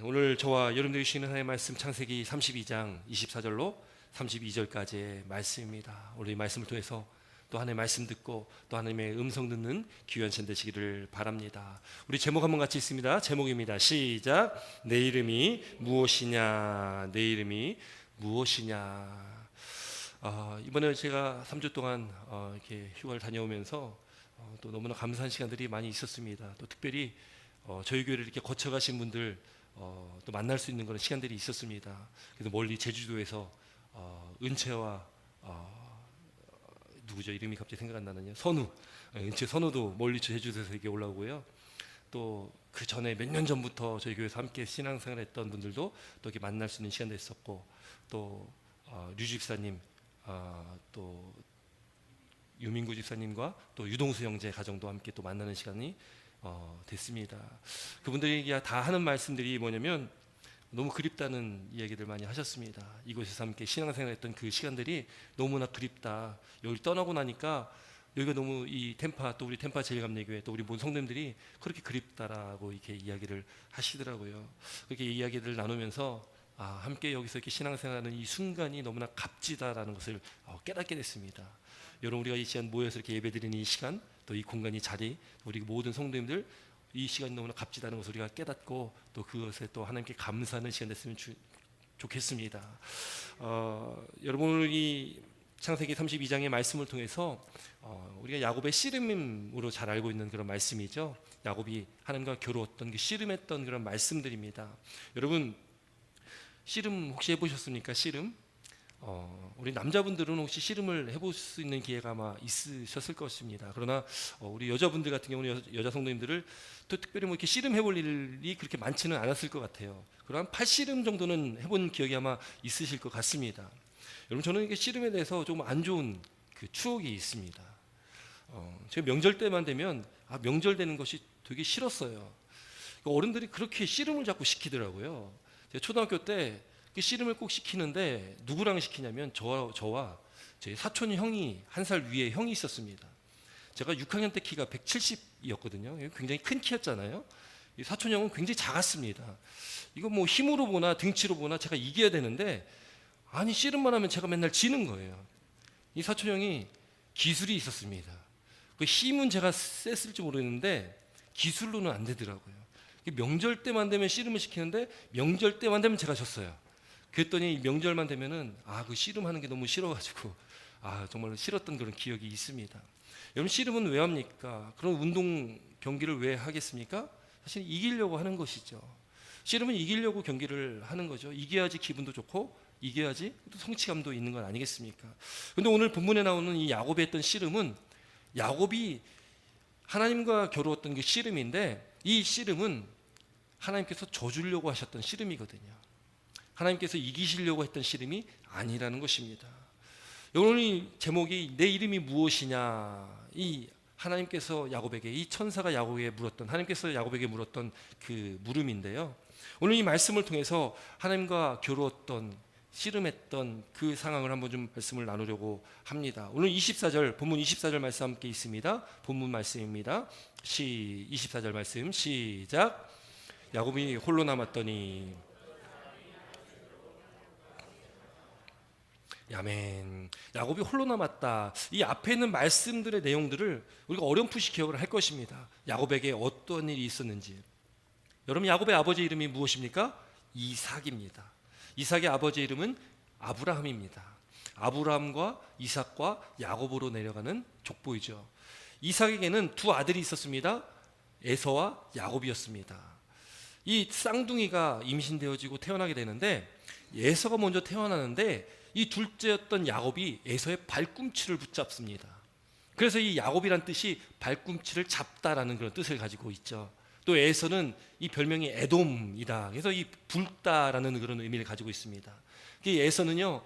오늘 저와 여러분들이 주시는 하나님의 말씀 창세기 32장 24절로 32절까지의 말씀입니다. 오늘 이 말씀을 통해서 또 하나님의 말씀 듣고 또 하나님의 음성 듣는 귀한 시간 되시기를 바랍니다. 우리 제목 한번 같이 읽습니다. 제목입니다. 시작. 내 이름이 무엇이냐, 내 이름이 무엇이냐. 이번에 제가 3주 동안 이렇게 휴가를 다녀오면서 또 너무나 감사한 시간들이 많이 있었습니다. 또 특별히 저희 교회를 이렇게 거쳐가신 분들 또 만날 수 있는 그런 시간들이 있었습니다. 그래서 멀리 제주도에서 은채와 누구죠? 이름이 갑자기 생각 안 나느냐? 선우, 은채 선우도 멀리 제주도에서 이렇게 올라오고요. 또 그 전에 몇 년 전부터 저희 교회에서 함께 신앙생활했던 분들도 또 이렇게 만날 수 있는 시간도 있었고, 또 류 집사님, 또 유민구 집사님과 또 유동수 형제 가정도 함께 또 만나는 시간이 됐습니다. 그분들이 다 하는 말씀들이 뭐냐면 너무 그립다는 이야기들 많이 하셨습니다. 이곳에서 함께 신앙생활했던 그 시간들이 너무나 그립다. 여기 떠나고 나니까 여기가 너무 이 템파, 또 우리 템파 제일감리교회, 또 우리 모든 성도님들이 그렇게 그립다라고 이렇게 이야기를 하시더라고요. 그렇게 이야기를 나누면서 함께 여기서 이렇게 신앙생활하는 이 순간이 너무나 값지다라는 것을 깨닫게 됐습니다. 여러분, 우리가 이 시간 모여서 이렇게 예배드리는 이 시간, 또 이 공간이 자리, 우리 모든 성도님들 이 시간이 너무나 값지다는 것을 우리가 깨닫고 또 그것에 또 하나님께 감사하는 시간 됐으면 좋겠습니다. 여러분, 오늘 이 창세기 32장의 말씀을 통해서 우리가 야곱의 씨름으로 잘 알고 있는 그런 말씀이죠. 야곱이 하나님과 겨루었던 그 씨름했던 그런 말씀들입니다. 여러분, 씨름 혹시 해보셨습니까? 씨름? 우리 남자분들은 혹시 씨름을 해볼 수 있는 기회가 아마 있으셨을 것입니다. 그러나 우리 여자분들 같은 경우는 여자 성도님들을 또 특별히 뭐 이렇게 씨름 해볼 일이 그렇게 많지는 않았을 것 같아요. 그러나 팔씨름 정도는 해본 기억이 아마 있으실 것 같습니다. 여러분, 저는 이게 씨름에 대해서 좀 안 좋은 그 추억이 있습니다. 제가 명절 때만 되면 명절 되는 것이 되게 싫었어요. 어른들이 그렇게 씨름을 자꾸 시키더라고요. 제가 초등학교 때 씨름을 꼭 시키는데 누구랑 시키냐면 저와 제 사촌 형이 한 살 위에 형이 있었습니다. 제가 6학년 때 키가 170이었거든요. 굉장히 큰 키였잖아요. 이 사촌 형은 굉장히 작았습니다. 이거 뭐 힘으로 보나 등치로 보나 제가 이겨야 되는데 씨름만 하면 제가 맨날 지는 거예요. 이 사촌 형이 기술이 있었습니다. 그 힘은 제가 셌을지 모르겠는데 기술로는 안 되더라고요. 명절 때만 되면 씨름을 시키는데 명절 때만 되면 제가 졌어요. 그랬더니 명절만 되면은 그 씨름하는 게 너무 싫어가지고 정말 싫었던 그런 기억이 있습니다. 여러분, 씨름은 왜 합니까? 그런 운동 경기를 왜 하겠습니까? 사실 이기려고 하는 것이죠. 씨름은 이기려고 경기를 하는 거죠. 이겨야지 기분도 좋고 이겨야지 또 성취감도 있는 건 아니겠습니까? 그런데 오늘 본문에 나오는 이 야곱이 했던 씨름은 야곱이 하나님과 겨루었던 그 씨름인데 이 씨름은 하나님께서 져주려고 하셨던 씨름이거든요. 하나님께서 이기시려고 했던 씨름이 아니라는 것입니다. 오늘 이 제목이 내 이름이 무엇이냐, 이 하나님께서 야곱에게, 이 천사가 야곱에게 물었던, 하나님께서 야곱에게 물었던 그 물음인데요. 오늘 이 말씀을 통해서 하나님과 겨루었던, 씨름했던 그 상황을 한번 좀 말씀을 나누려고 합니다. 오늘 24절, 본문 24절 말씀 함께 있습니다. 본문 말씀입니다. 24절 말씀 시작. 야곱이 홀로 남았더니, 아멘. 야곱이 홀로 남았다. 이 앞에 있는 말씀들의 내용들을 우리가 어렴풋이 기억을 할 것입니다. 야곱에게 어떤 일이 있었는지. 여러분, 야곱의 아버지 이름이 무엇입니까? 이삭입니다. 이삭의 아버지 이름은 아브라함입니다. 아브라함과 이삭과 야곱으로 내려가는 족보이죠. 이삭에게는 두 아들이 있었습니다. 에서와 야곱이었습니다. 이 쌍둥이가 임신되어지고 태어나게 되는데 에서가 먼저 태어나는데 이 둘째였던 야곱이 에서의 발꿈치를 붙잡습니다. 그래서 이 야곱이란 뜻이 발꿈치를 잡다라는 그런 뜻을 가지고 있죠. 또 에서는 이 별명이 에돔이다. 그래서 이 붉다라는 그런 의미를 가지고 있습니다. 이 에서는요,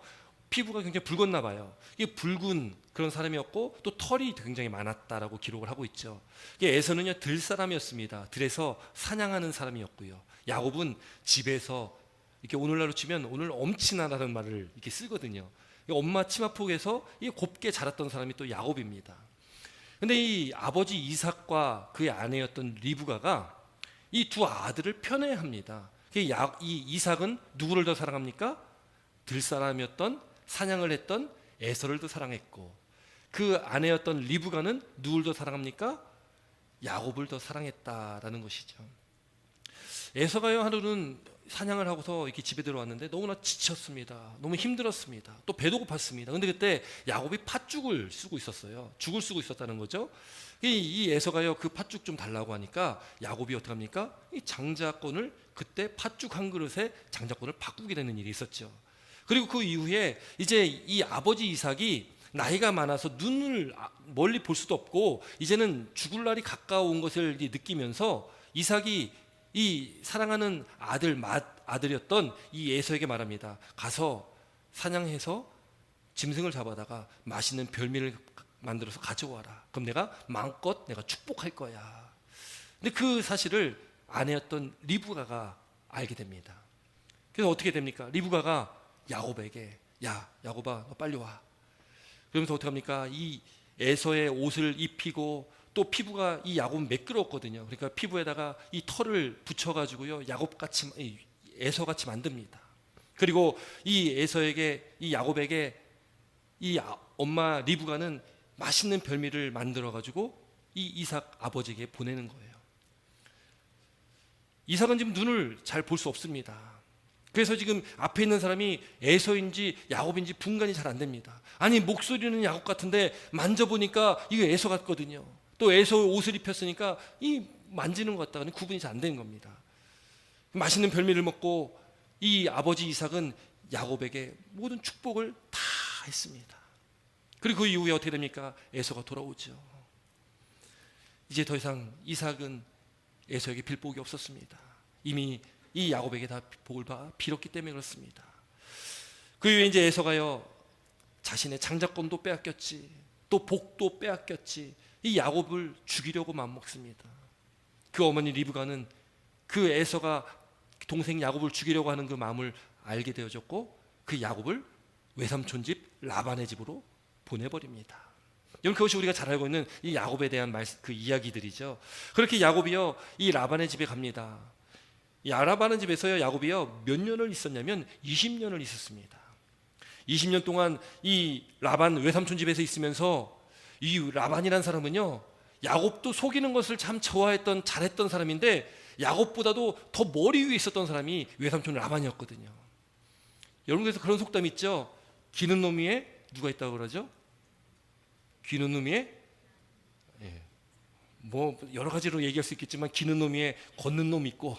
피부가 굉장히 붉었나 봐요. 이게 붉은 그런 사람이었고 또 털이 굉장히 많았다라고 기록을 하고 있죠. 에서는요, 들 사람이었습니다. 들에서 사냥하는 사람이었고요. 야곱은 집에서, 이렇게 오늘날로 치면 오늘 엄친아라는 말을 이렇게 쓰거든요. 엄마 치마폭에서 곱게 자랐던 사람이 또 야곱입니다. 근데 이 아버지 이삭과 그의 아내였던 리브가가 이 두 아들을 편애합니다. 이 이삭은 누구를 더 사랑합니까? 들사람이었던 사냥을 했던 에서를 더 사랑했고, 그 아내였던 리브가는 누구를 더 사랑합니까? 야곱을 더 사랑했다라는 것이죠. 에서가요, 하루는 사냥을 하고서 이렇게 집에 들어왔는데 너무나 지쳤습니다. 너무 힘들었습니다. 또 배도 고팠습니다. 근데 그때 야곱이 팥죽을 쓰고 있었어요. 죽을 쓰고 있었다는 거죠. 이 에서가요, 그 팥죽 좀 달라고 하니까 야곱이 어떻게 합니까? 이 장자권을, 그때 팥죽 한 그릇에 장자권을 바꾸게 되는 일이 있었죠. 그리고 그 이후에 이제 이 아버지 이삭이 나이가 많아서 눈을 멀리 볼 수도 없고 이제는 죽을 날이 가까운 것을 느끼면서 이삭이 이 사랑하는 아들이었던 이 에서에게 말합니다. 가서 사냥해서 짐승을 잡아다가 맛있는 별미를 만들어서 가져와라. 그럼 내가 마음껏 내가 축복할 거야. 근데 그 사실을 아내였던 리브가가 알게 됩니다. 그래서 어떻게 됩니까? 리브가가 야곱에게, 야 야곱아 너 빨리 와. 그러면서 어떻게 합니까? 이 에서의 옷을 입히고, 또 피부가 이 야곱은 매끄러웠거든요. 그러니까 피부에다가 이 털을 붙여가지고요, 야곱같이, 에서같이 만듭니다. 그리고 이 에서에게, 이 야곱에게 이 엄마 리브가는 맛있는 별미를 만들어가지고 이 이삭 아버지에게 보내는 거예요. 이삭은 지금 눈을 잘 볼 수 없습니다. 그래서 지금 앞에 있는 사람이 에서인지 야곱인지 분간이 잘 안 됩니다. 아니 목소리는 야곱 같은데 만져보니까 이거 에서 같거든요. 또 에서 옷을 입혔으니까 이 만지는 것 같다가는 구분이 잘 안 되는 겁니다. 맛있는 별미를 먹고 이 아버지 이삭은 야곱에게 모든 축복을 다 했습니다. 그리고 그 이후에 어떻게 됩니까? 에서가 돌아오죠. 이제 더 이상 이삭은 에서에게 빌 복이 없었습니다. 이미 이 야곱에게 다 복을 빌었기 때문에 그렇습니다. 그 이후에 이제 에서가요, 자신의 장자권도 빼앗겼지, 또 복도 빼앗겼지, 이 야곱을 죽이려고 마음먹습니다. 그 어머니 리브가는 그 에서가 동생 야곱을 죽이려고 하는 그 마음을 알게 되어졌고, 그 야곱을 외삼촌 집 라반의 집으로 보내버립니다. 여러분, 그것이 우리가 잘 알고 있는 이 야곱에 대한 그 이야기들이죠. 그렇게 야곱이요, 이 라반의 집에 갑니다. 이 라반의 집에서요, 야곱이요 몇 년을 있었냐면 20년을 있었습니다. 20년 동안 이 라반 외삼촌 집에서 있으면서 이 라반이라는 사람은요, 야곱도 속이는 것을 참 좋아했던, 잘했던 사람인데 야곱보다도 더 머리 위에 있었던 사람이 외삼촌 라반이었거든요. 여러분, 그래서 그런 속담 있죠. 기는 놈 위에 누가 있다고 그러죠? 기는 놈 위에, 뭐 여러 가지로 얘기할 수 있겠지만, 기는 놈 위에 걷는 놈 있고,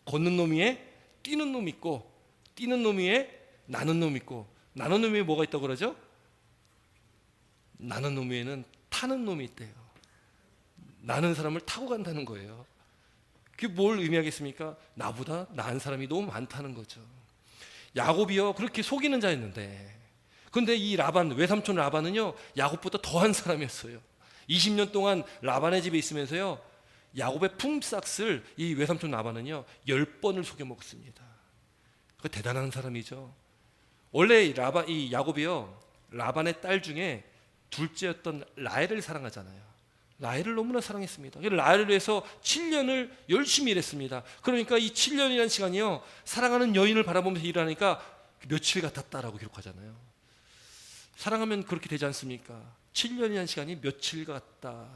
걷는 놈 위에 뛰는 놈 있고, 뛰는 놈 위에 나는 놈 있고, 나는 놈 위에 뭐가 있다고 그러죠? 나는 놈 위에는 타는 놈이 있대요. 나는 사람을 타고 간다는 거예요. 그게 뭘 의미하겠습니까? 나보다 나은 사람이 너무 많다는 거죠. 야곱이요 그렇게 속이는 자였는데, 그런데 이 라반, 외삼촌 라반은요 야곱보다 더한 사람이었어요. 20년 동안 라반의 집에 있으면서요, 야곱의 품삯을 이 외삼촌 라반은요 10번을 속여 먹습니다. 그 대단한 사람이죠. 원래 이 야곱이요 라반의 딸 중에 둘째였던 라헬을 사랑하잖아요. 라헬을 너무나 사랑했습니다. 라헬을 위해서 7년을 열심히 일했습니다. 그러니까 이 7년이라는 시간이요, 사랑하는 여인을 바라보면서 일하니까 며칠 같았다라고 기록하잖아요. 사랑하면 그렇게 되지 않습니까? 7년이라는 시간이 며칠 같다.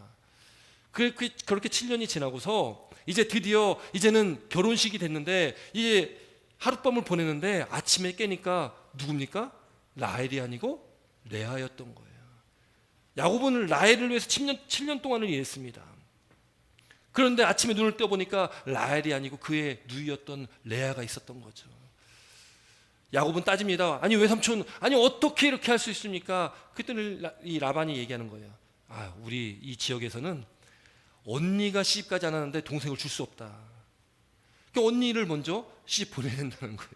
그렇게 7년이 지나고서 이제 드디어 이제는 결혼식이 됐는데, 이제 하룻밤을 보내는데 아침에 깨니까 누굽니까? 라헬이 아니고 레아였던 거예요. 야곱은 라헬을 위해서 7년 동안을 일했습니다. 그런데 아침에 눈을 떠보니까 라헬이 아니고 그의 누이였던 레아가 있었던 거죠. 야곱은 따집니다. 아니 외삼촌, 아니 어떻게 이렇게 할 수 있습니까? 그때는 이 라반이 얘기하는 거예요. 우리 이 지역에서는 언니가 시집가지 않았는데 동생을 줄 수 없다. 그러니까 언니를 먼저 시집 보내야 된다는 거예요.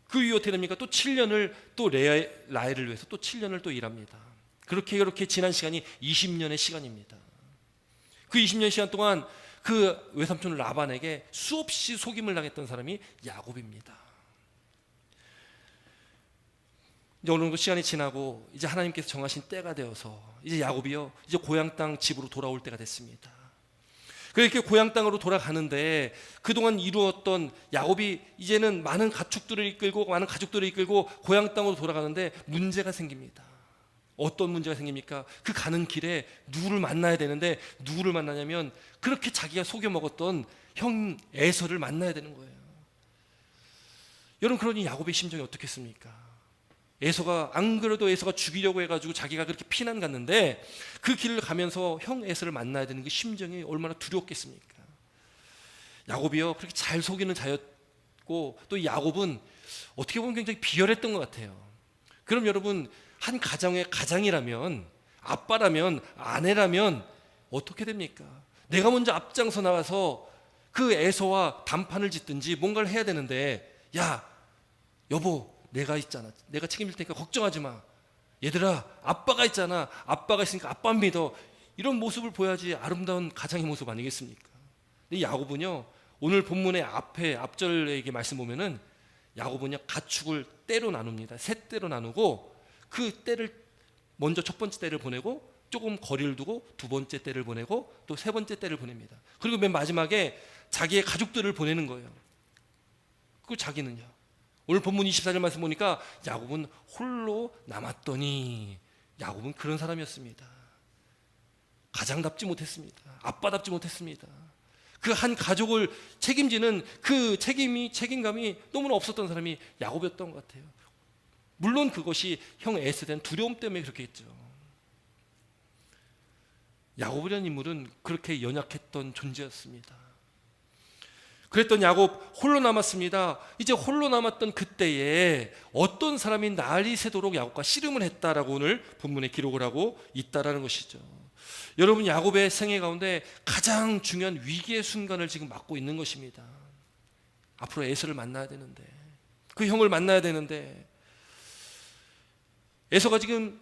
그 이후 어떻게 됩니까? 또 7년을 또 라헬을 위해서 또 7년을 또 일합니다. 그렇게 지난 시간이 20년의 시간입니다. 그 20년 시간 동안 그 외삼촌 라반에게 수없이 속임을 당했던 사람이 야곱입니다. 이제 어느 정도 시간이 지나고 이제 하나님께서 정하신 때가 되어서 이제 야곱이요 이제 고향 땅 집으로 돌아올 때가 됐습니다. 그렇게 고향 땅으로 돌아가는데 그동안 이루었던 야곱이 이제는 많은 가축들을 이끌고 많은 가족들을 이끌고 고향 땅으로 돌아가는데 문제가 생깁니다. 어떤 문제가 생깁니까? 그 가는 길에 누구를 만나야 되는데 누구를 만나냐면 그렇게 자기가 속여 먹었던 형 에서를 만나야 되는 거예요. 여러분, 그러니 야곱의 심정이 어떻겠습니까? 에서가, 안 그래도 에서가 죽이려고 해가지고 자기가 그렇게 피난 갔는데 그 길을 가면서 형 에서를 만나야 되는 그 심정이 얼마나 두려웠겠습니까? 야곱이요, 그렇게 잘 속이는 자였고 또 야곱은 어떻게 보면 굉장히 비열했던 것 같아요. 그럼 여러분, 한 가정의 가장이라면, 아빠라면, 아내라면 어떻게 됩니까? 내가 먼저 앞장서 나가서 그 에서와 담판을 짓든지 뭔가를 해야 되는데, 야 여보, 내가 있잖아, 내가 책임질 테니까 걱정하지 마, 얘들아 아빠가 있잖아, 아빠가 있으니까 아빠 믿어, 이런 모습을 보여야지 아름다운 가장의 모습 아니겠습니까? 근데 야곱은요, 오늘 본문의 앞절에 이게 말씀 보면은 야곱은요 가축을 떼로 나눕니다. 세 떼로 나누고 그 떼를 먼저 첫 번째 떼를 보내고 조금 거리를 두고 두 번째 떼를 보내고 또 세 번째 떼를 보냅니다. 그리고 맨 마지막에 자기의 가족들을 보내는 거예요. 그 자기는요, 오늘 본문 24절 말씀 보니까 야곱은 홀로 남았더니, 야곱은 그런 사람이었습니다. 가장답지 못했습니다. 아빠답지 못했습니다. 그 한 가족을 책임지는 그 책임감이 너무나 없었던 사람이 야곱이었던 것 같아요. 물론 그것이 형 에서에 대한 두려움 때문에 그렇게 했죠. 야곱이라는 인물은 그렇게 연약했던 존재였습니다. 그랬던 야곱 홀로 남았습니다. 이제 홀로 남았던 그때에 어떤 사람이 날이 새도록 야곱과 씨름을 했다라고 오늘 본문에 기록을 하고 있다라는 것이죠. 여러분, 야곱의 생애 가운데 가장 중요한 위기의 순간을 지금 맞고 있는 것입니다. 앞으로 에서를 만나야 되는데, 그 형을 만나야 되는데, 에서가 지금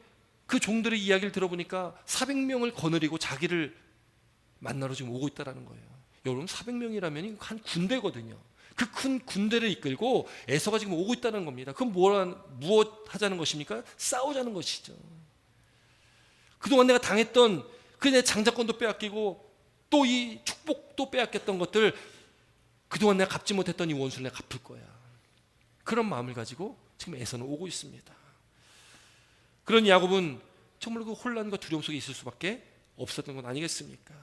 그 종들의 이야기를 들어보니까 400명을 거느리고 자기를 만나러 지금 오고 있다는 거예요. 여러분, 400명이라면 한 군대거든요. 그 큰 군대를 이끌고 에서가 지금 오고 있다는 겁니다. 그럼 무엇 하자는 것입니까? 싸우자는 것이죠. 그동안 내가 당했던 그 내 장자권도 빼앗기고 또 이 축복도 빼앗겼던 것들, 그동안 내가 갚지 못했던 이 원수를 내가 갚을 거야. 그런 마음을 가지고 지금 에서는 오고 있습니다. 그런 야곱은 정말 그 혼란과 두려움 속에 있을 수밖에 없었던 건 아니겠습니까?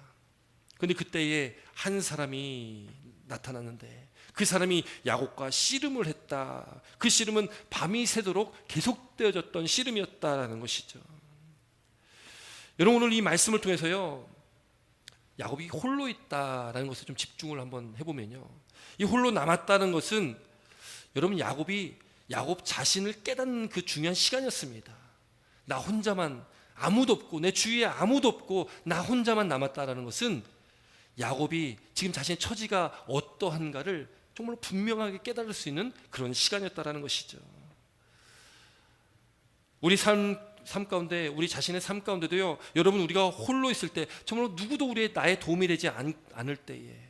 그런데 그때에 한 사람이 나타났는데 그 사람이 야곱과 씨름을 했다. 그 씨름은 밤이 새도록 계속되어졌던 씨름이었다라는 것이죠. 여러분, 오늘 이 말씀을 통해서요, 야곱이 홀로 있다라는 것에 좀 집중을 한번 해보면요, 이 홀로 남았다는 것은 여러분, 야곱 자신을 깨닫는 그 중요한 시간이었습니다. 나 혼자만, 아무도 없고 내 주위에 아무도 없고 나 혼자만 남았다라는 것은 야곱이 지금 자신의 처지가 어떠한가를 정말 분명하게 깨달을 수 있는 그런 시간이었다라는 것이죠. 우리 삶 가운데, 우리 자신의 삶 가운데도요, 여러분, 우리가 홀로 있을 때, 정말 누구도 나의 도움이 되지 않을 때에,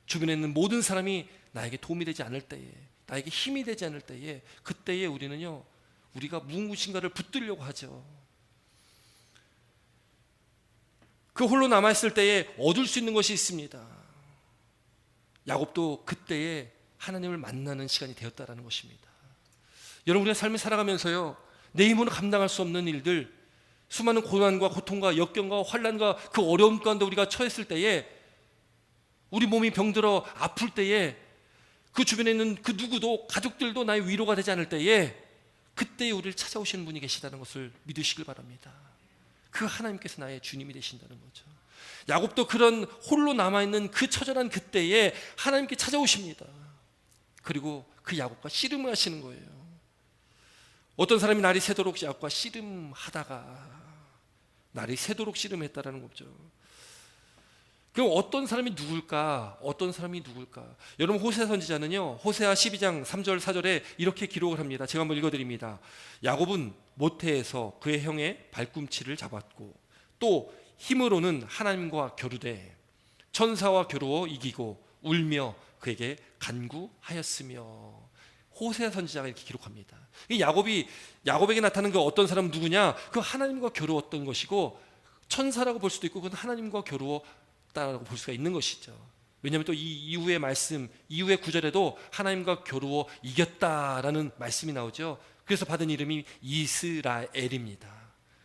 주변에 있는 모든 사람이 나에게 도움이 되지 않을 때에, 나에게 힘이 되지 않을 때에, 그때에 우리는요, 우리가 무엇인가를 붙들려고 하죠. 그 홀로 남아있을 때에 얻을 수 있는 것이 있습니다. 야곱도 그때에 하나님을 만나는 시간이 되었다라는 것입니다. 여러분, 우리가 삶을 살아가면서요, 내 힘으로 감당할 수 없는 일들, 수많은 고난과 고통과 역경과 환난과 그 어려움 가운데 우리가 처했을 때에, 우리 몸이 병들어 아플 때에, 그 주변에 있는 그 누구도, 가족들도 나의 위로가 되지 않을 때에, 그때에 우리를 찾아오시는 분이 계시다는 것을 믿으시길 바랍니다. 그 하나님께서 나의 주님이 되신다는 거죠. 야곱도 그런 홀로 남아있는 그 처절한 그때에 하나님께 찾아오십니다. 그리고 그 야곱과 씨름을 하시는 거예요. 어떤 사람이 날이 새도록 야곱과 씨름하다가 날이 새도록 씨름했다라는 거죠. 그럼 어떤 사람이 누굴까? 여러분, 호세아 선지자는요, 호세아 12장 3절 4절에 이렇게 기록을 합니다. 제가 한번 읽어드립니다. 야곱은 모태에서 그의 형의 발꿈치를 잡았고 또 힘으로는 하나님과 겨루되 천사와 겨루어 이기고 울며 그에게 간구하였으며. 호세아 선지자가 이렇게 기록합니다. 이 야곱에게 나타나는 그 어떤 사람은 누구냐? 그 하나님과 겨루었던 것이고, 천사라고 볼 수도 있고, 그건 하나님과 겨루어 이겼다라고 볼 수가 있는 것이죠. 왜냐하면 또 이 이후의 말씀, 이후의 구절에도 하나님과 겨루어 이겼다라는 말씀이 나오죠. 그래서 받은 이름이 이스라엘입니다.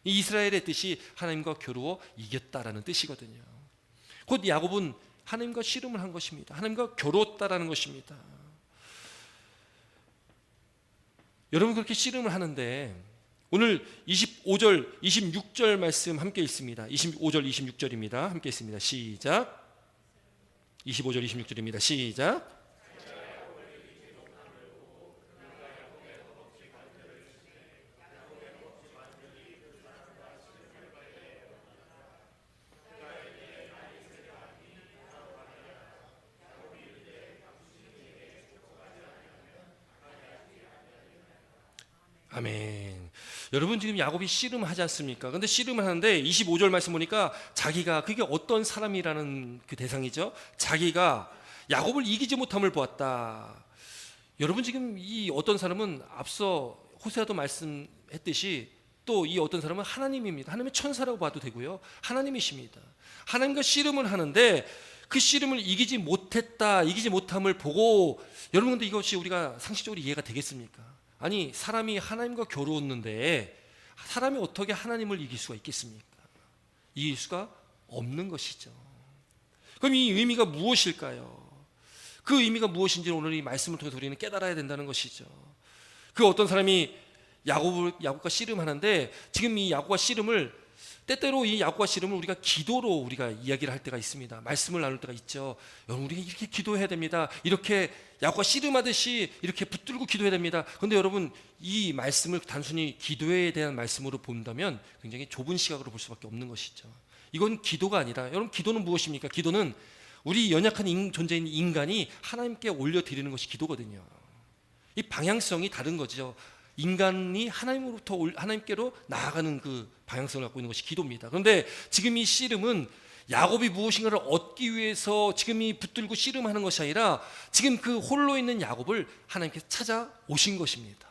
이 이스라엘의 뜻이 하나님과 겨루어 이겼다라는 뜻이거든요. 곧 야곱은 하나님과 씨름을 한 것입니다. 하나님과 겨루었다라는 것입니다. 여러분 그렇게 씨름을 하는데 오늘 25절, 26절 말씀 함께 읽습니다. 25절, 26절입니다. 함께 읽습니다. 시작. 25절, 26절입니다. 시작. 아멘. 여러분 지금 야곱이 씨름하지 않습니까? 근데 씨름을 하는데 25절 말씀 보니까 자기가 그게 어떤 사람이라는 그 대상이죠. 자기가 야곱을 이기지 못함을 보았다. 여러분 지금 이 어떤 사람은 앞서 호세아도 말씀했듯이 또 이 어떤 사람은 하나님입니다. 하나님의 천사라고 봐도 되고요. 하나님이십니다. 하나님과 씨름을 하는데 그 씨름을 이기지 못했다, 이기지 못함을 보고 여러분 근데 이것이 우리가 상식적으로 이해가 되겠습니까? 아니 사람이 하나님과 겨루었는데 사람이 어떻게 하나님을 이길 수가 있겠습니까? 이길 수가 없는 것이죠. 그럼 이 의미가 무엇일까요? 그 의미가 무엇인지 오늘 이 말씀을 통해서 우리는 깨달아야 된다는 것이죠. 그 어떤 사람이 야곱과 씨름하는데 지금 이 야곱과 씨름을 때때로 이 야곱과 씨름을 우리가 기도로 우리가 이야기를 할 때가 있습니다. 말씀을 나눌 때가 있죠. 여러분 우리가 이렇게 기도해야 됩니다. 이렇게 야곱과 씨름하듯이 이렇게 붙들고 기도해야 됩니다. 그런데 여러분 이 말씀을 단순히 기도에 대한 말씀으로 본다면 굉장히 좁은 시각으로 볼 수밖에 없는 것이죠. 이건 기도가 아니라 여러분 기도는 무엇입니까? 기도는 우리 연약한 존재인 인간이 하나님께 올려드리는 것이 기도거든요. 이 방향성이 다른 거죠. 인간이 하나님으로부터 하나님께로 나아가는 그 방향성을 갖고 있는 것이 기도입니다. 그런데 지금 이 씨름은 야곱이 무엇인가를 얻기 위해서 지금 이 붙들고 씨름하는 것이 아니라 지금 그 홀로 있는 야곱을 하나님께서 찾아오신 것입니다.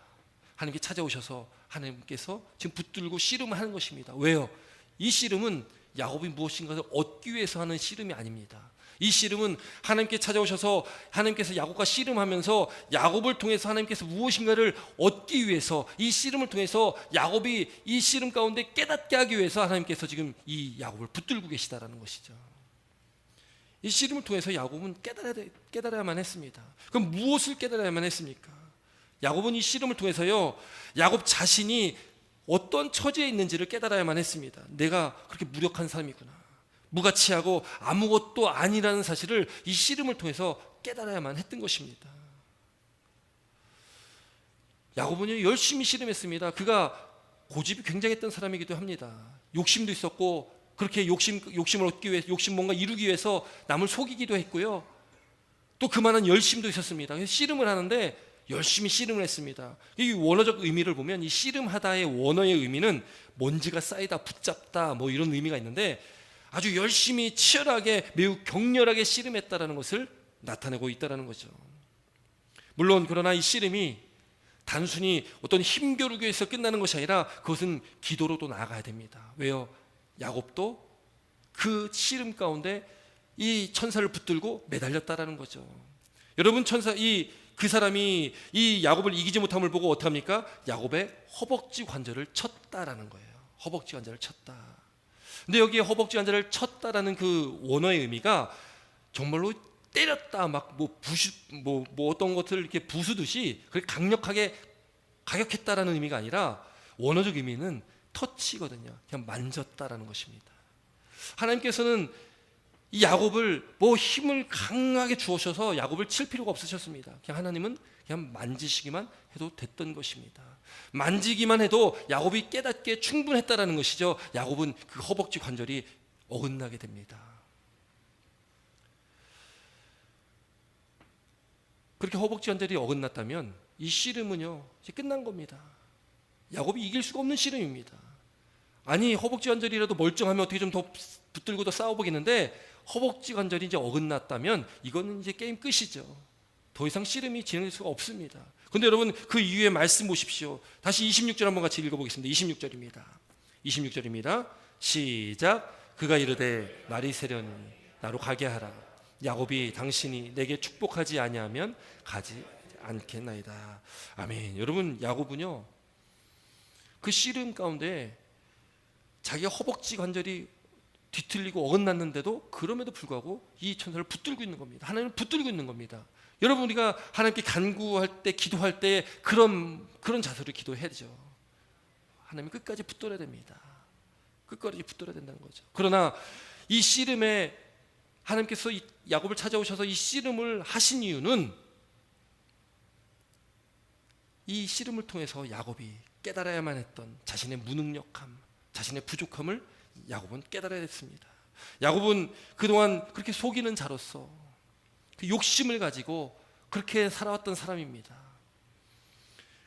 하나님께 찾아오셔서 하나님께서 지금 붙들고 씨름을 하는 것입니다. 왜요? 이 씨름은 야곱이 무엇인가를 얻기 위해서 하는 씨름이 아닙니다. 이 씨름은 하나님께 찾아오셔서 하나님께서 야곱과 씨름하면서 야곱을 통해서 하나님께서 무엇인가를 얻기 위해서 이 씨름을 통해서 야곱이 이 씨름 가운데 깨닫게 하기 위해서 하나님께서 지금 이 야곱을 붙들고 계시다라는 것이죠. 이 씨름을 통해서 야곱은 깨달아야만 했습니다. 그럼 무엇을 깨달아야만 했습니까? 야곱은 이 씨름을 통해서요 야곱 자신이 어떤 처지에 있는지를 깨달아야만 했습니다. 내가 그렇게 무력한 사람이구나, 무가치하고 아무것도 아니라는 사실을 이 씨름을 통해서 깨달아야만 했던 것입니다. 야곱은 열심히 씨름했습니다. 그가 고집이 굉장했던 사람이기도 합니다. 욕심도 있었고 그렇게 욕심을 얻기 위해 뭔가 이루기 위해서 남을 속이기도 했고요. 또 그만한 열심도 있었습니다. 그래서 씨름을 하는데 열심히 씨름을 했습니다. 이 원어적 의미를 보면 이 씨름하다의 원어의 의미는 먼지가 쌓이다, 붙잡다 뭐 이런 의미가 있는데 아주 열심히 치열하게 매우 격렬하게 씨름했다라는 것을 나타내고 있다라는 거죠. 물론 그러나 이 씨름이 단순히 어떤 힘겨루기 위해서 끝나는 것이 아니라 그것은 기도로도 나아가야 됩니다. 왜요? 야곱도 그 씨름 가운데 이 천사를 붙들고 매달렸다라는 거죠. 여러분 그 사람이 이 야곱을 이기지 못함을 보고 어떻게 합니까? 야곱의 허벅지 관절을 쳤다라는 거예요. 허벅지 관절을 쳤다. 근데 여기에 허벅지 관절을 쳤다라는 그 원어의 의미가 정말로 때렸다, 막 어떤 것을 이렇게 부수듯이 그렇게 강력하게 가격했다라는 의미가 아니라 원어적 의미는 터치거든요. 그냥 만졌다라는 것입니다. 하나님께서는 이 야곱을 힘을 강하게 주어셔서 야곱을 칠 필요가 없으셨습니다. 그냥 하나님은 그냥 만지시기만 해도 됐던 것입니다. 만지기만 해도 야곱이 깨닫게 충분했다라는 것이죠. 야곱은 그 허벅지 관절이 어긋나게 됩니다. 그렇게 허벅지 관절이 어긋났다면 이 씨름은요 이제 끝난 겁니다. 야곱이 이길 수가 없는 씨름입니다. 아니 허벅지 관절이라도 멀쩡하면 어떻게 좀 더 붙들고 더 싸워보겠는데 허벅지 관절이 이제 어긋났다면 이거는 이제 게임 끝이죠. 더 이상 씨름이 진행될 수가 없습니다. 그런데 여러분 그 이후의 말씀 보십시오. 다시 26절 한번 같이 읽어보겠습니다. 26절입니다. 시작. 그가 이르되 날이 새려니 나로 가게 하라. 야곱이 당신이 내게 축복하지 아니하면 가지 않겠나이다. 아멘. 여러분, 야곱은요 그 씨름 가운데 자기가 허벅지 관절이 뒤틀리고 어긋났는데도 그럼에도 불구하고 이 천사를 붙들고 있는 겁니다. 하나님을 붙들고 있는 겁니다. 여러분, 우리가 하나님께 간구할 때, 기도할 때 그런 자세로 기도해야 되죠. 하나님 끝까지 붙들어야 됩니다. 끝까지 붙들어야 된다는 거죠. 그러나 이 씨름에 하나님께서 이 야곱을 찾아오셔서 이 씨름을 하신 이유는 이 씨름을 통해서 야곱이 깨달아야만 했던 자신의 무능력함, 자신의 부족함을 야곱은 깨달아야 했습니다. 야곱은 그동안 그렇게 속이는 자로서 그 욕심을 가지고 그렇게 살아왔던 사람입니다.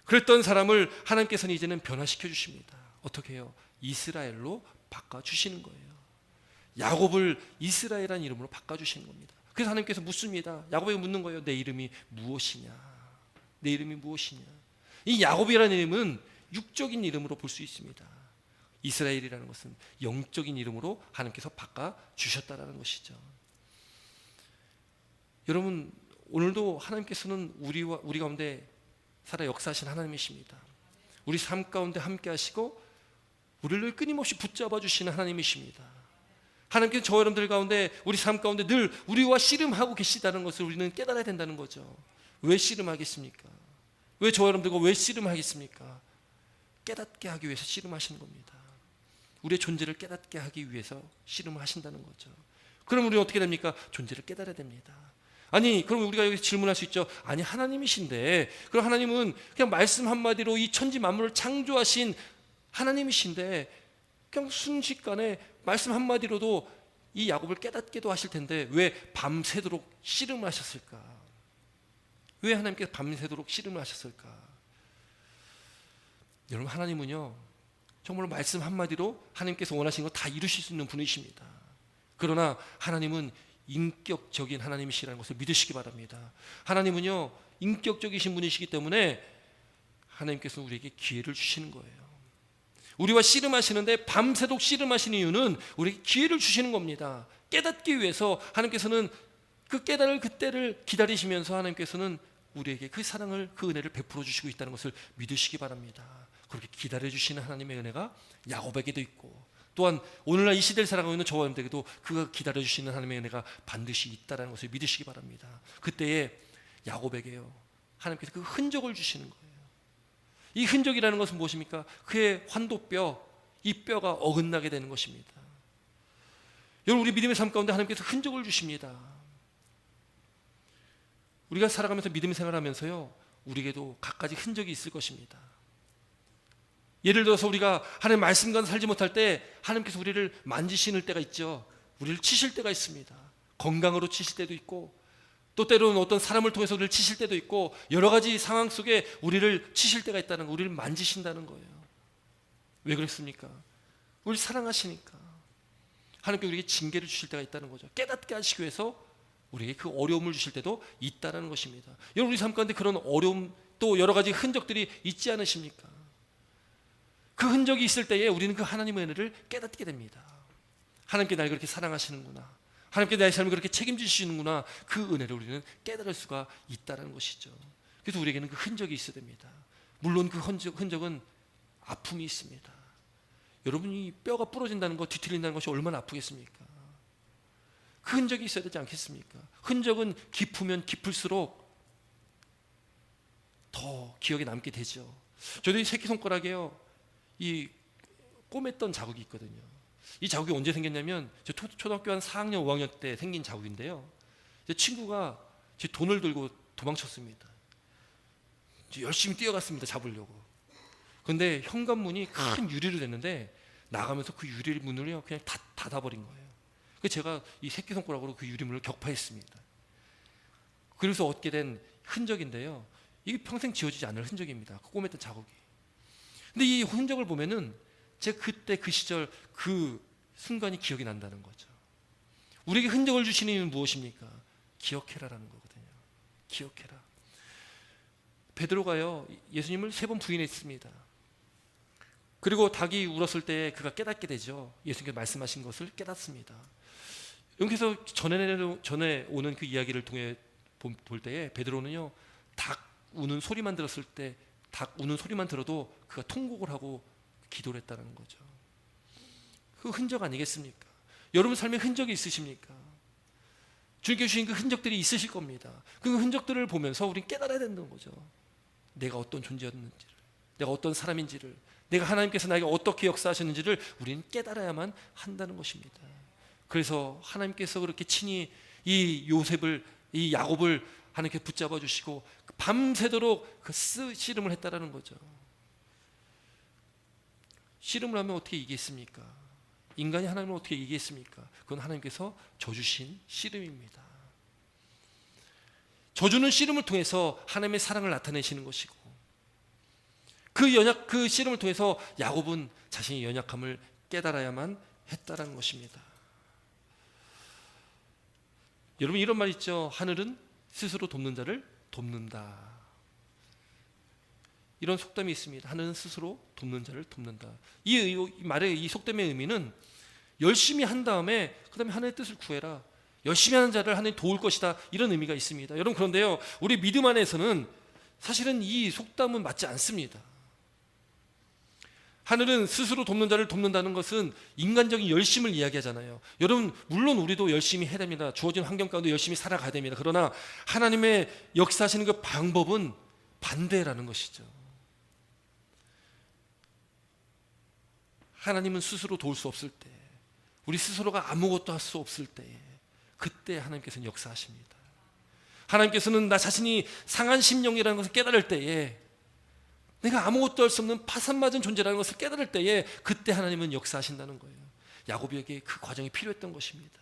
그랬던 사람을 하나님께서는 이제는 변화시켜 주십니다. 어떻게 해요? 이스라엘로 바꿔주시는 거예요. 야곱을 이스라엘이라는 이름으로 바꿔주시는 겁니다. 그래서 하나님께서 묻습니다. 야곱에게 묻는 거예요. 내 이름이 무엇이냐? 내 이름이 무엇이냐? 이 야곱이라는 이름은 육적인 이름으로 볼 수 있습니다. 이스라엘이라는 것은 영적인 이름으로 하나님께서 바꿔주셨다는 것이죠. 여러분, 오늘도 하나님께서는 우리 가운데 살아 역사하신 하나님이십니다. 우리 삶 가운데 함께 하시고 우리를 끊임없이 붙잡아 주시는 하나님이십니다. 하나님께서 저 여러분들 가운데, 우리 삶 가운데 늘 우리와 씨름하고 계시다는 것을 우리는 깨달아야 된다는 거죠. 왜 씨름하겠습니까? 왜 저 여러분들과 왜 씨름하겠습니까? 깨닫게 하기 위해서 씨름하시는 겁니다. 우리의 존재를 깨닫게 하기 위해서 씨름을 하신다는 거죠. 그럼 우리는 어떻게 됩니까? 존재를 깨달아야 됩니다. 아니, 그럼 우리가 여기 질문할 수 있죠. 아니, 하나님이신데, 그럼 하나님은 그냥 말씀 한마디로 이 천지 만물을 창조하신 하나님이신데 그냥 순식간에 말씀 한마디로도 이 야곱을 깨닫게도 하실 텐데 왜 밤새도록 씨름을 하셨을까? 왜 하나님께서 밤새도록 씨름을 하셨을까? 여러분, 하나님은요 정말로 말씀 한마디로 하나님께서 원하시는 거 다 이루실 수 있는 분이십니다. 그러나 하나님은 인격적인 하나님이시라는 것을 믿으시기 바랍니다. 하나님은요 인격적이신 분이시기 때문에 하나님께서 우리에게 기회를 주시는 거예요. 우리와 씨름하시는데 밤새도록 씨름하시는 이유는 우리에게 기회를 주시는 겁니다. 깨닫기 위해서 하나님께서는 그 깨달을 그때를 기다리시면서 하나님께서는 우리에게 그 사랑을, 그 은혜를 베풀어 주시고 있다는 것을 믿으시기 바랍니다. 그렇게 기다려 주시는 하나님의 은혜가 야곱에게도 있고, 또한 오늘날 이 시대를 살아가고 있는 저와 여러분들에게도 그가 기다려 주시는 하나님의 은혜가 반드시 있다는 것을 믿으시기 바랍니다. 그때에 야곱에게요 하나님께서 그 흔적을 주시는 거예요. 이 흔적이라는 것은 무엇입니까? 그의 환도뼈, 이 뼈가 어긋나게 되는 것입니다. 여러분, 우리 믿음의 삶 가운데 하나님께서 흔적을 주십니다. 우리가 살아가면서 믿음의 생활하면서요 우리에게도 갖가지 흔적이 있을 것입니다. 예를 들어서 우리가 하나님 말씀과는 살지 못할 때 하나님께서 우리를 만지시는 때가 있죠. 우리를 치실 때가 있습니다. 건강으로 치실 때도 있고, 또 때로는 어떤 사람을 통해서 우리를 치실 때도 있고, 여러 가지 상황 속에 우리를 치실 때가 있다는 거, 우리를 만지신다는 거예요. 왜 그랬습니까? 우리를 사랑하시니까. 하나님께 우리에게 징계를 주실 때가 있다는 거죠. 깨닫게 하시기 위해서 우리에게 그 어려움을 주실 때도 있다는 것입니다. 여러분, 우리 삶 가운데 그런 어려움, 또 여러 가지 흔적들이 있지 않으십니까? 그 흔적이 있을 때에 우리는 그 하나님의 은혜를 깨닫게 됩니다. 하나님께 날 그렇게 사랑하시는구나, 하나님께 나의 삶을 그렇게 책임지시는구나, 그 은혜를 우리는 깨달을 수가 있다는 것이죠. 그래서 우리에게는 그 흔적이 있어야 됩니다. 물론 그 흔적은 아픔이 있습니다. 여러분이 뼈가 부러진다는 것, 뒤틀린다는 것이 얼마나 아프겠습니까? 그 흔적이 있어야 되지 않겠습니까? 흔적은 깊으면 깊을수록 더 기억에 남게 되죠. 저도 이 새끼손가락에요 이 꼬맸던 자국이 있거든요. 이 자국이 언제 생겼냐면 저 초등학교 한 4학년 5학년 때 생긴 자국인데요, 제 친구가 제 돈을 들고 도망쳤습니다. 열심히 뛰어갔습니다, 잡으려고. 그런데 현관문이 큰 유리로 됐는데 나가면서 그 유리문을요 그냥 닫아버린 거예요. 그래서 제가 이 새끼손가락으로 그 유리문을 격파했습니다. 그래서 얻게 된 흔적인데요, 이게 평생 지워지지 않을 흔적입니다. 그 꼬맸던 자국이. 근데 이 흔적을 보면은 제가 그때 그 시절 그 순간이 기억이 난다는 거죠. 우리에게 흔적을 주시는 이유는 무엇입니까? 기억해라라는 거거든요. 기억해라. 베드로가요 예수님을 3번 부인했습니다. 그리고 닭이 울었을 때 그가 깨닫게 되죠. 예수님께서 말씀하신 것을 깨닫습니다. 여기서 전에 오는 그 이야기를 통해 볼 때에 베드로는요, 닭 우는 소리만 들었을 때, 닭 우는 소리만 들어도 그가 통곡을 하고 기도를 했다는 거죠. 그 흔적 아니겠습니까? 여러분 삶에 흔적이 있으십니까? 주님께 주신 그 흔적들이 있으실 겁니다. 그 흔적들을 보면서 우리는 깨달아야 된다는 거죠. 내가 어떤 존재였는지를, 내가 어떤 사람인지를, 내가 하나님께서 나에게 어떻게 역사하셨는지를 우리는 깨달아야만 한다는 것입니다. 그래서 하나님께서 그렇게 친히 이 요셉을, 이 야곱을 하나님께 붙잡아 주시고 밤새도록 그 씨름을 했다라는 거죠. 씨름을 하면 어떻게 이기겠습니까? 인간이 하나님을 어떻게 이기겠습니까? 그건 하나님께서 져주신 씨름입니다. 져주는 씨름을 통해서 하나님의 사랑을 나타내시는 것이고, 그 씨름을 통해서 야곱은 자신의 연약함을 깨달아야만 했다라는 것입니다. 여러분, 이런 말 있죠. 하늘은 스스로 돕는 자를 돕는다. 이런 속담이 있습니다. 하늘은 스스로 돕는 자를 돕는다. 이 말의 이 속담의 의미는 열심히 한 다음에 그 다음에 하나님의 뜻을 구해라, 열심히 하는 자를 하나님이 도울 것이다, 이런 의미가 있습니다. 여러분, 그런데요, 우리 믿음 안에서는 사실은 이 속담은 맞지 않습니다. 하늘은 스스로 돕는 자를 돕는다는 것은 인간적인 열심을 이야기하잖아요. 여러분, 물론 우리도 열심히 해야 됩니다. 주어진 환경 가운데 열심히 살아가야 됩니다. 그러나 하나님의 역사하시는 그 방법은 반대라는 것이죠. 하나님은 스스로 도울 수 없을 때, 우리 스스로가 아무것도 할 수 없을 때, 그때 하나님께서는 역사하십니다. 하나님께서는 나 자신이 상한 심령이라는 것을 깨달을 때에, 내가 아무것도 할 수 없는 파산맞은 존재라는 것을 깨달을 때에, 그때 하나님은 역사하신다는 거예요. 야곱에게 그 과정이 필요했던 것입니다.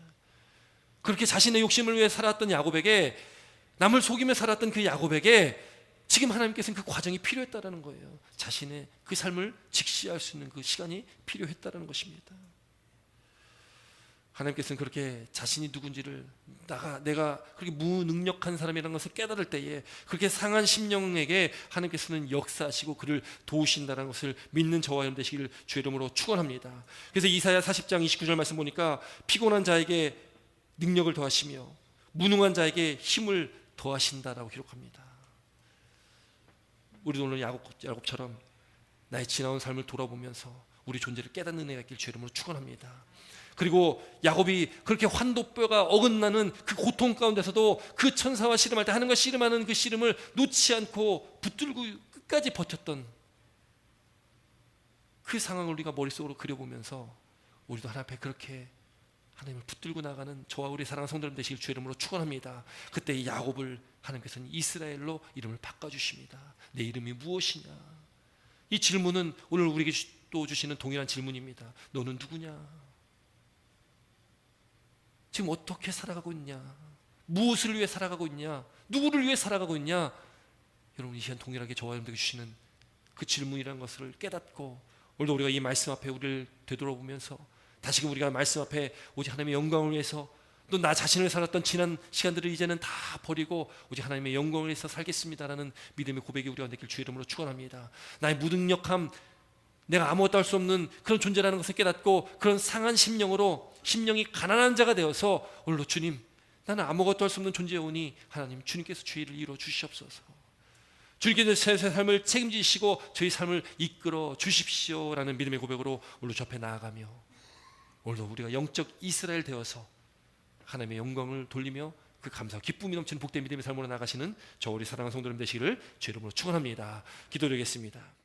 그렇게 자신의 욕심을 위해 살았던 야곱에게, 남을 속이며 살았던 그 야곱에게 지금 하나님께서는 그 과정이 필요했다는 거예요. 자신의 그 삶을 직시할 수 있는 그 시간이 필요했다는 것입니다. 하나님께서는 그렇게 자신이 누군지를, 내가 그렇게 무능력한 사람이라는 것을 깨달을 때에, 그렇게 상한 심령에게 하나님께서는 역사하시고 그를 도우신다는 것을 믿는 저와 여러분 되시기를 주의 이름으로 축원합니다. 그래서 이사야 40장 29절 말씀 보니까 피곤한 자에게 능력을 더하시며 무능한 자에게 힘을 더하신다라고 기록합니다. 우리도 오늘 야곱처럼 나의 지나온 삶을 돌아보면서 우리 존재를 깨닫는 애가 있길 주의 이름으로 축원합니다. 그리고 야곱이 그렇게 환도뼈가 어긋나는 그 고통 가운데서도 그 천사와 씨름할 때 하는 씨름하는 그 씨름을 놓지 않고 붙들고 끝까지 버텼던 그 상황을 우리가 머릿속으로 그려보면서 우리도 하나님 앞에 그렇게 하나님을 붙들고 나가는 저와 우리 사랑하는 성도님 되시길 주의 이름으로 축원합니다. 그때 이 야곱을 하나님께서는 이스라엘로 이름을 바꿔주십니다. 내 이름이 무엇이냐? 이 질문은 오늘 우리에게 또 주시는 동일한 질문입니다. 너는 누구냐? 지금 어떻게 살아가고 있냐? 무엇을 위해 살아가고 있냐? 누구를 위해 살아가고 있냐? 여러분, 이 시간 동일하게 저와 여러분들에게 주시는 그 질문이라는 것을 깨닫고, 오늘도 우리가 이 말씀 앞에 우리를 되돌아보면서 다시금 우리가 말씀 앞에 오직 하나님의 영광을 위해서, 또 나 자신을 살았던 지난 시간들을 이제는 다 버리고 오직 하나님의 영광을 위해서 살겠습니다라는 믿음의 고백이 우리가 되길 주의 이름으로 축원합니다. 나의 무능력함, 내가 아무것도 할 수 없는 그런 존재라는 것을 깨닫고, 그런 상한 심령이 가난한 자가 되어서 오늘도 주님, 나는 아무것도 할 수 없는 존재여오니 하나님, 주님께서 주의 일을 이루어 주시옵소서. 주님께서 제 삶을 책임지시고 저희 삶을 이끌어 주십시오라는 믿음의 고백으로 오늘 주 앞에 나아가며, 오늘도 우리가 영적 이스라엘 되어서 하나님의 영광을 돌리며 그 감사와 기쁨이 넘치는 복된 믿음의 삶으로 나가시는 저 우리 사랑하는 성도님 되시기를 주의 이름으로 축원합니다. 기도드리겠습니다.